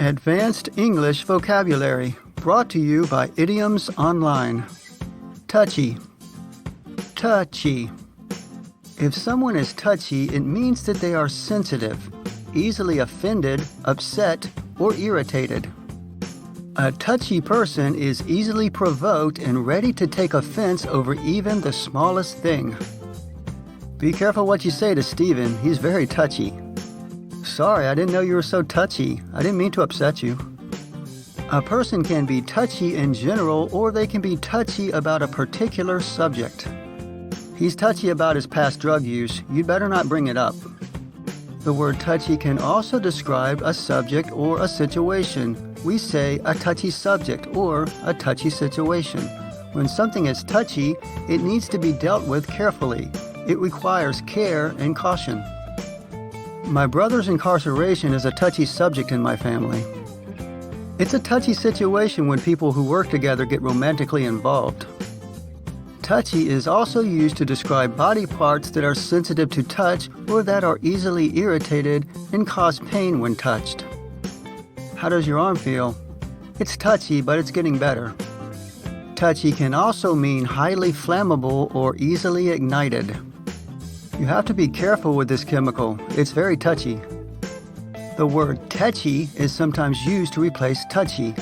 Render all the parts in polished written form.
Advanced English Vocabulary, brought to you by IdiomsOnline. Touchy. Touchy. If someone is touchy, it means that they are sensitive, easily offended, upset, or irritated. A touchy person is easily provoked and ready to take offense over even the smallest thing. Be careful what you say to Stephen. He's very touchy. Sorry, I didn't know you were so touchy. I didn't mean to upset you. A person can be touchy in general, or they can be touchy about a particular subject. He's touchy about his past drug use. You'd better not bring it up. The word touchy can also describe a subject or a situation. We say a touchy subject or a touchy situation. When something is touchy, it needs to be dealt with carefully. It requires care and caution. My brother's incarceration is a touchy subject in my family. It's a touchy situation when people who work together get romantically involved. Touchy is also used to describe body parts that are sensitive to touch or that are easily irritated and cause pain when touched. How does your arm feel? It's touchy, but it's getting better. Touchy can also mean highly flammable or easily ignited. You have to be careful with this chemical. It's very touchy. The word tetchy is sometimes used to replace touchy.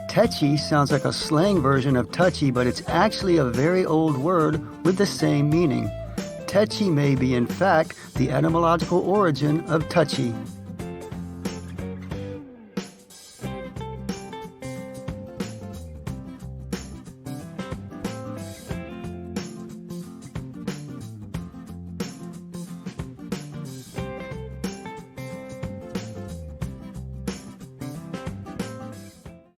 Tetchy sounds like a slang version of touchy, but it's actually a very old word with the same meaning. Tetchy may be, in fact, the etymological origin of touchy.